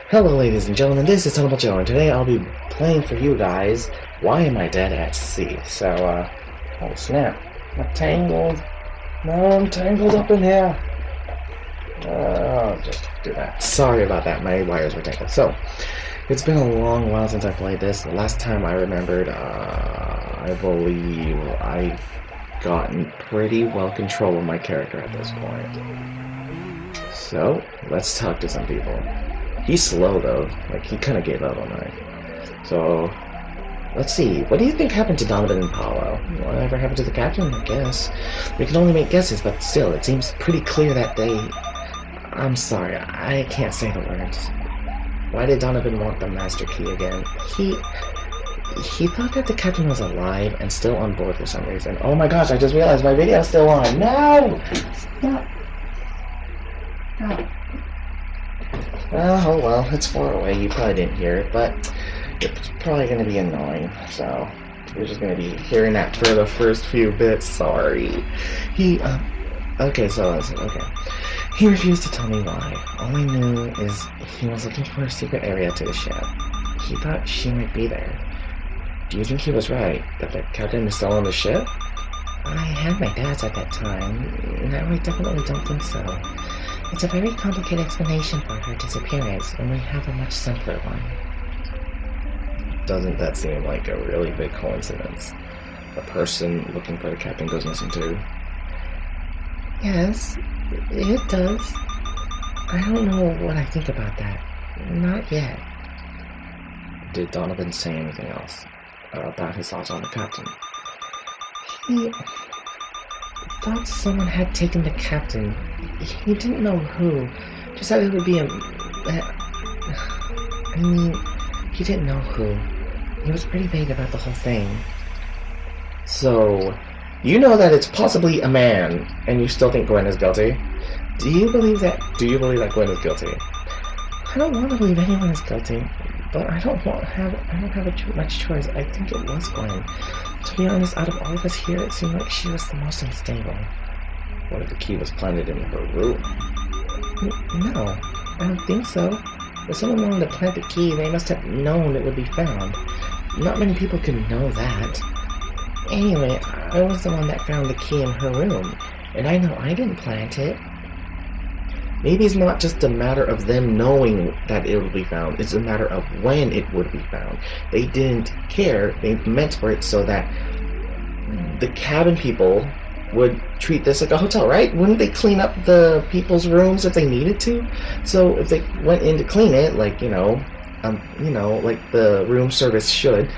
Hello ladies and gentlemen, this is TotemPoleJoe, and today I'll be playing for you guys Why Am I Dead at Sea? So, oh snap. I'm tangled. No, I'm tangled up in here. I'll just do that. Sorry about that, my wires were tangled. So, it's been a long while since I played this. The last time I remembered, I believe I gotten pretty well control of my character at this point. So, let's talk to some people. He's slow though, like he kind of gave up on life. So, let's see, what do you think happened to Donovan and Paolo? Whatever happened to the captain, I guess. We can only make guesses, but still, it seems pretty clear that they... I'm sorry, I can't say the words. Why did Donovan want the master key again? He thought that the captain was alive and still on board for some reason. Oh my gosh, I just realized my video's still on. No! Stop! No. Oh well, it's far away, you probably didn't hear it, but it's probably going to be annoying, so you're just going to be hearing that for the first few bits, sorry. Okay. He refused to tell me why. All I knew is he was looking for a secret area to the ship. He thought she might be there. Do you think he was right, that the captain is still on the ship? I had my doubts at that time. Now I definitely don't think so. It's a very complicated explanation for her disappearance, and we have a much simpler one. Doesn't that seem like a really big coincidence? The person looking for the captain goes missing too? Yes, it does. I don't know what I think about that. Not yet. Did Donovan say anything else about his thoughts on the captain? He thought someone had taken the captain. He didn't know who. Just that it would be a... I mean, he didn't know who. He was pretty vague about the whole thing. So, you know that it's possibly a man, and you still think Gwen is guilty? Do you believe that Gwen is guilty? I don't want to believe anyone is guilty, but I don't have much choice. I think it was Gwen. To be honest, out of all of us here, it seemed like she was the most unstable. What if the key was planted in her room? No, I don't think so. If someone wanted to plant the key, they must have known it would be found. Not many people can know that. Anyway, I was the one that found the key in her room, and I know I didn't plant it. Maybe it's not just a matter of them knowing that it will be found, it's a matter of when it would be found. They didn't care, they meant for it so that the cabin people would treat this like a hotel, right? Wouldn't they clean up the people's rooms if they needed to? So if they went in to clean it, like, like the room service should,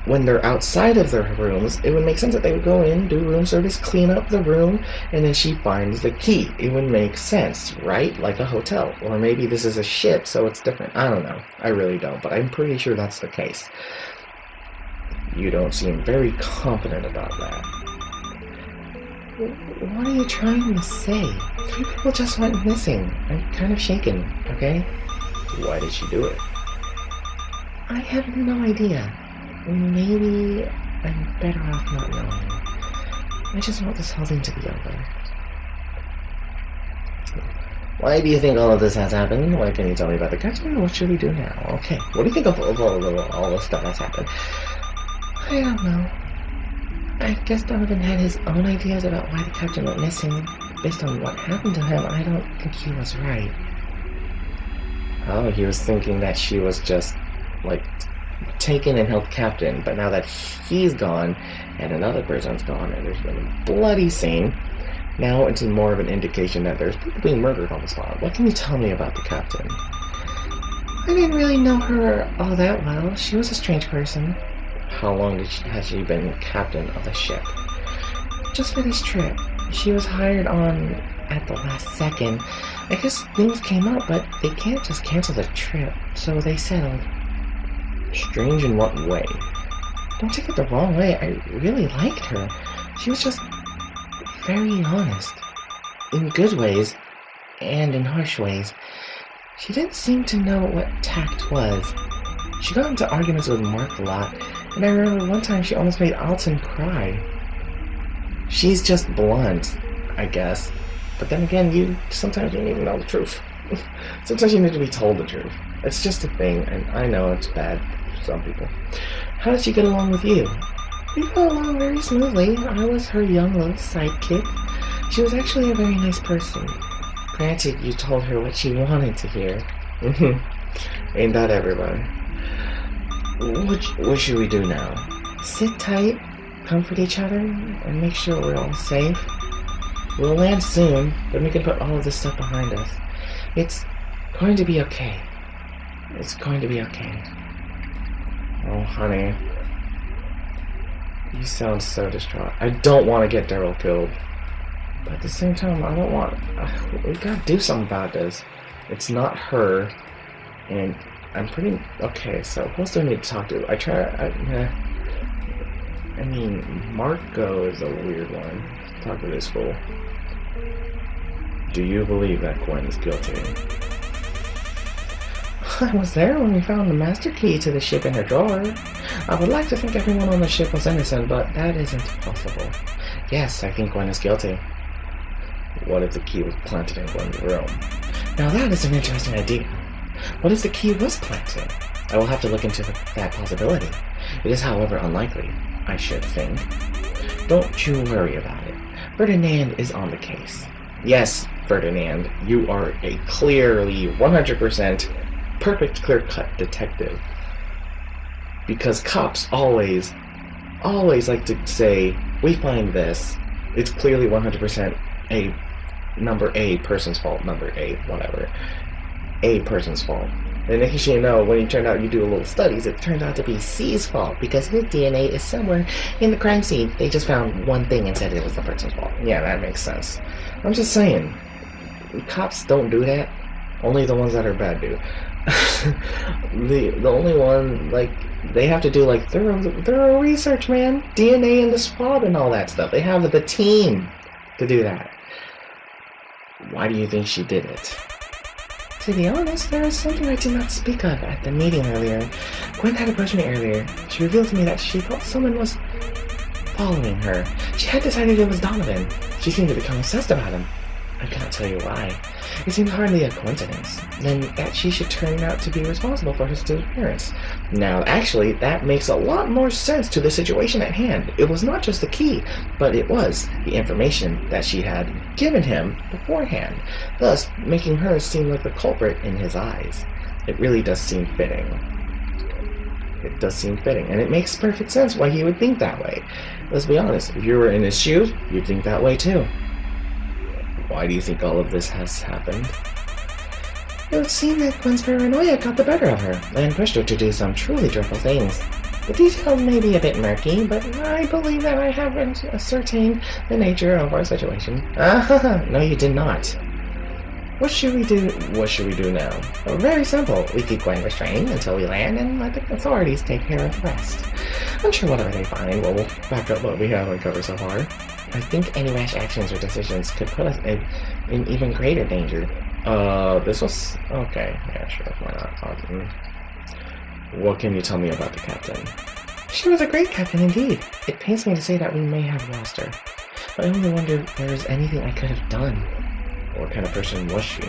when they're outside of their rooms, it would make sense that they would go in, do room service, clean up the room, and then she finds the key. It would make sense, right? Like a hotel. Or maybe this is a ship, so it's different. I don't know. I really don't, but I'm pretty sure that's the case. You don't seem very confident about that. What are you trying to say? 3 people just went missing. I'm kind of shaken, okay? Why did she do it? I have no idea. Maybe I'm better off not knowing. I just want this whole thing to be over. Why do you think all of this has happened? What can you tell me about the captain? What should we do now? Okay, what do you think of all the stuff that's happened? I don't know. I guess Donovan had his own ideas about why the captain went missing. Based on what happened to him, I don't think he was right. Oh, he was thinking that she was just, like, taken and held captain, but now that he's gone and another person's gone and there's been a bloody scene, now it's more of an indication that there's people being murdered on the spot. What can you tell me about the captain? I didn't really know her all that well. She was a strange person. How long has she been captain of the ship? Just for this trip. She was hired on at the last second. I guess things came up, but they can't just cancel the trip, so they settled. Strange in what way? Don't take it the wrong way. I really liked her. She was just very honest. In good ways, and in harsh ways. She didn't seem to know what tact was. She got into arguments with Mark a lot, and I remember one time she almost made Alton cry. She's just blunt, I guess. But then again, sometimes you need to know the truth. Sometimes you need to be told the truth. It's just a thing, and I know it's bad for some people. How did she get along with you? We got along very smoothly. I was her young little sidekick. She was actually a very nice person. Granted, you told her what she wanted to hear. Ain't that everybody? What should we do now? Sit tight, comfort each other, and make sure we're all safe. We'll land soon, but we can put all of this stuff behind us. It's going to be okay. It's going to be okay. Oh, honey. You sound so distraught. I don't want to get Daryl killed. But at the same time, I don't want... we gotta do something about this. It's not her. And I'm pretty... Okay, so who else do I need to talk to? I mean, Marco is a weird one. Talk to this fool. Do you believe that Gwen is guilty? I was there when we found the master key to the ship in her drawer. I would like to think everyone on the ship was innocent, but that isn't possible. Yes, I think Gwen is guilty. What if the key was planted in Gwen's room? Now that is an interesting idea. What if the key was planted? I will have to look into that possibility. It is, however, unlikely, I should think. Don't you worry about it. Ferdinand is on the case. Yes, Ferdinand, you are a clearly 100% perfect clear-cut detective. Because cops always like to say, we find this, it's clearly 100% a number A person's fault, number A, whatever. A person's fault. And in case you know, when you turn out you do a little studies, it turned out to be C's fault because his DNA is somewhere in the crime scene. They just found one thing and said it was the person's fault. Yeah, that makes sense. I'm just saying, cops don't do that. Only the ones that are bad do. the only one, like, they have to do like thorough research, man. DNA in the swab and all that stuff. They have the team to do that. Why do you think she did it? To be honest, there is something I did not speak of at the meeting earlier. Gwen had approached me earlier. She revealed to me that she thought someone was following her. She had decided it was Donovan. She seemed to become obsessed about him. I cannot tell you why. It seemed hardly a coincidence. Then that she should turn out to be responsible for his disappearance. Now, actually, that makes a lot more sense to the situation at hand. It was not just the key, but it was the information that she had given him beforehand, thus making her seem like the culprit in his eyes. It really does seem fitting. It does seem fitting, and it makes perfect sense why he would think that way. Let's be honest, if you were in his shoes, you'd think that way too. Why do you think all of this has happened? It would seem that Gwen's paranoia got the better of her, and pushed her to do some truly dreadful things. The details may be a bit murky, but I believe that I have ascertained the nature of our situation. No, you did not. What should we do? What should we do now? Well, very simple. We keep Gwen restrained until we land and let the authorities take care of the rest. I'm sure whatever they find will back up what we have uncovered so far. I think any rash actions or decisions could put us in even greater danger. This was... Okay, yeah, sure, why not? What can you tell me about the captain? She was a great captain indeed. It pains me to say that we may have lost her. But I only wonder if there is anything I could have done. What kind of person was she?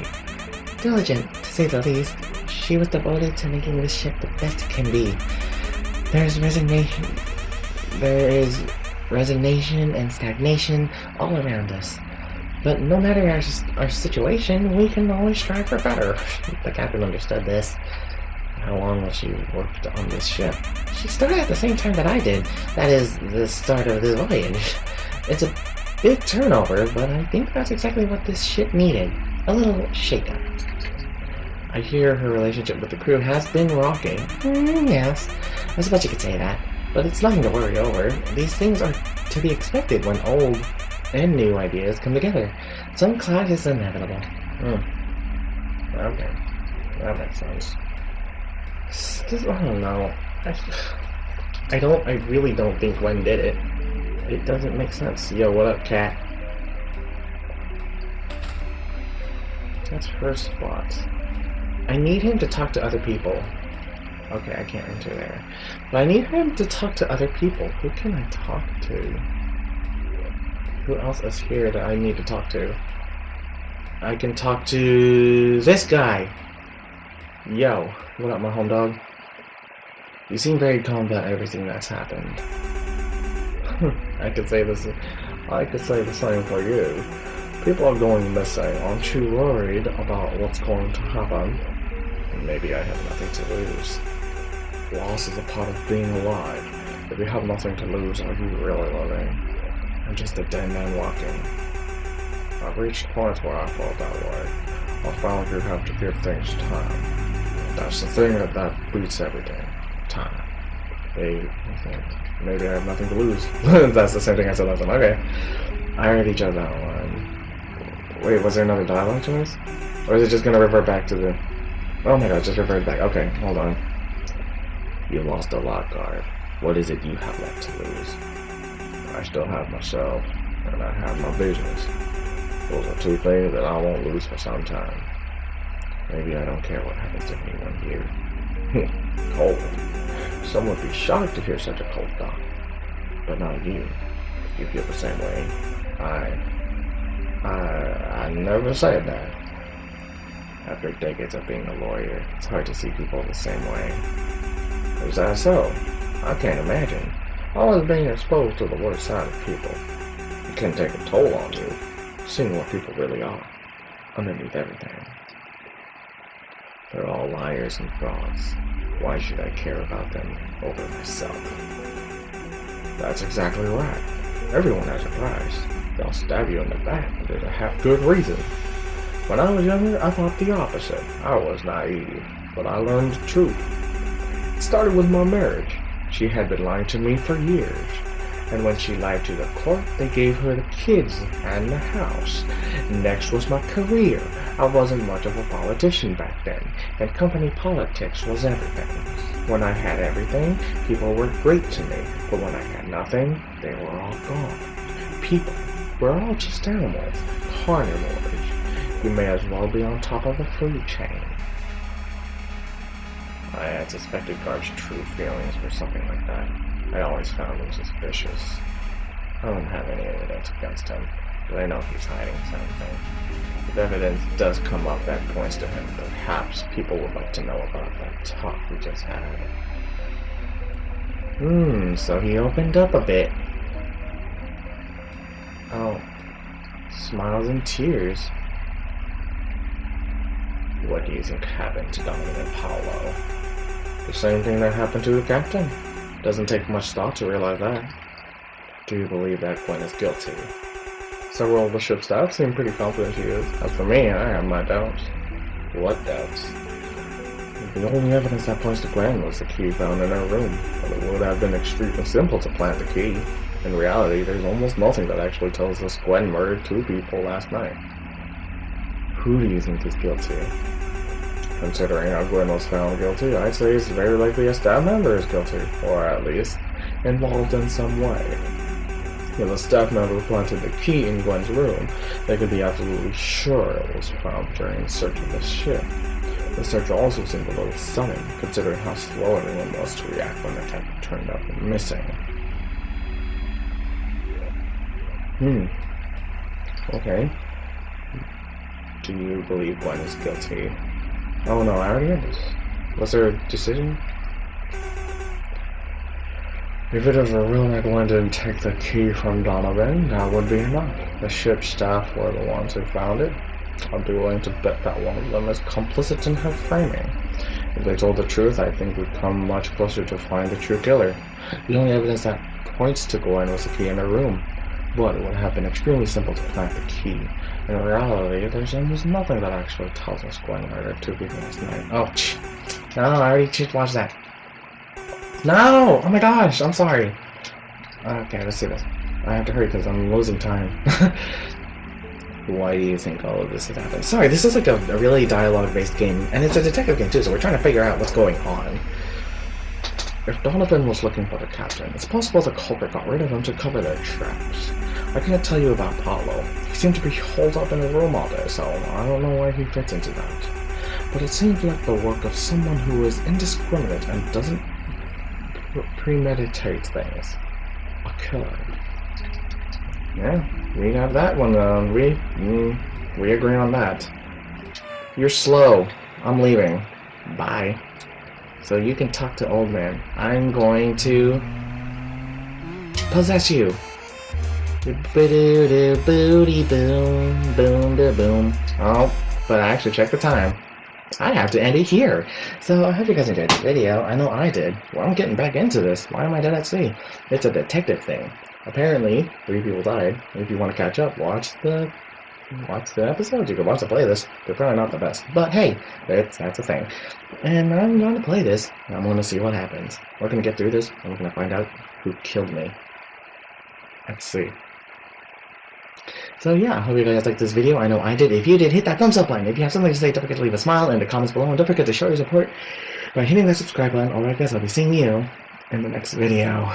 Diligent, to say the least. She was devoted to making this ship the best it can be. There is resignation and stagnation all around us. But no matter our situation, we can always strive for better. The captain understood this. How long has she worked on this ship? She started at the same time that I did. That is, the start of this voyage. It's a big turnover, but I think that's exactly what this ship needed. A little shake-up. I hear her relationship with the crew has been rocking. Yes, I suppose you could say that. But it's nothing to worry over. These things are to be expected when old and new ideas come together. Some clash is inevitable. Okay, that makes sense. I don't know. I really don't think Gwen did it. It doesn't make sense. Yo, what up, cat? That's her spot. I need him to talk to other people. Okay, I can't enter there. But I need him to talk to other people. Who can I talk to? Who else is here that I need to talk to? I can talk to this guy. Yo, what up, my home dog? You seem very calm about everything that's happened. I could say this. I could say the same for you. People are going missing. Aren't you worried about what's going to happen? Maybe I have nothing to lose. Loss is a part of being alive. If you have nothing to lose, are you really living? I'm just a dead man walking. I've reached points where I felt that way. I found you have to give things time. That's the thing that beats everything. Time. Maybe I have nothing to lose. That's the same thing I said last time. Okay. I already judged that one. Wait, was there another dialogue choice? Or is it just gonna revert back to the... Oh my god, just revert back. Okay, hold on. You lost a lot, guard. What is it you have left to lose? I still have myself, and I have my business. Those are two things that I won't lose for some time. Maybe I don't care what happens to anyone here. Cold. Some would be shocked to hear such a cold thought. But not you. You feel the same way. I never said that. After decades of being a lawyer, it's hard to see people the same way. Is that so? I can't imagine. Always being exposed to the worst side of people. It can take a toll on you, seeing what people really are, underneath everything. They're all liars and frauds. Why should I care about them over myself? That's exactly right. Everyone has a price. They'll stab you in the back, and there's a half-good reason. When I was younger, I thought the opposite. I was naive, but I learned the truth. It started with my marriage. She had been lying to me for years. And when she lied to the court, they gave her the kids and the house. Next was my career. I wasn't much of a politician back then, and company politics was everything. When I had everything, people were great to me, but when I had nothing, they were all gone. People, we're all just animals, carnivores. You may as well be on top of the food chain. I had suspected Garp's true feelings for something like that. I always found him suspicious. I don't have any evidence against him, but I know he's hiding something. If evidence does come up that points to him, perhaps people would like to know about that talk we just had. So he opened up a bit. Oh, smiles and tears. What do you think happened to Donovan and Paolo? The same thing that happened to the captain. Doesn't take much thought to realize that. Do you believe that Gwen is guilty? Several of the ship's staff seem pretty confident she is. As for me, I have my doubts. What doubts? The only evidence that points to Gwen was the key found in her room, but it would have been extremely simple to plant the key. In reality, there's almost nothing that actually tells us Gwen murdered 2 people last night. Who do you think is guilty? Considering how Gwen was found guilty, I'd say it's very likely a staff member is guilty, or at least involved in some way. If a staff member planted the key in Gwen's room, they could be absolutely sure it was found during the search of the ship. The search also seemed a little sudden, considering how slow everyone was to react when the captain turned up missing. Okay. Do you believe Gwen is guilty? Oh no, I already had this. Was there a decision? If it is real that Gwen didn't take the key from Donovan, that would be enough. The ship's staff were the ones who found it. I'd be willing to bet that one of them is complicit in her framing. If they told the truth, I think we'd come much closer to find the true killer. The only evidence that points to Gwen was the key in her room, but it would have been extremely simple to plant the key. In reality, there's almost nothing that actually tells us Gwen murdered 2 people last night. Oh, no, I already watched that. No! Oh my gosh, I'm sorry. Okay, let's see this. I have to hurry because I'm losing time. Why do you think all of this has happened? Sorry, this is like a really dialogue-based game, and it's a detective game too, so we're trying to figure out what's going on. If Donovan was looking for the captain, it's possible the culprit got rid of him to cover their tracks. I can't tell you about Paolo. He seemed to be holed up in a room all day, so I don't know where he fits into that. But it seems like the work of someone who is indiscriminate and doesn't premeditate things. A killer. Yeah, We got that one. We agree on that. You're slow. I'm leaving. Bye. So you can talk to old man. I'm going to possess you. Booty boom, boom, boom. Oh, but I actually checked the time. I have to end it here. So I hope you guys enjoyed this video. I know I did. Well, I'm getting back into this. Why am I dead at sea? It's a detective thing. Apparently, 3 people died. If you want to catch up, watch the episodes. You can watch the playlist. They're probably not the best, but hey, that's a thing. And I'm going to play this. And I'm going to see what happens. We're going to get through this, and we're going to find out who killed me. Let's see. So yeah, I hope you guys liked this video. I know I did. If you did, hit that thumbs up button. If you have something to say, don't forget to leave a smile in the comments below. And don't forget to show your support by hitting that subscribe button. Alright guys, I'll be seeing you in the next video.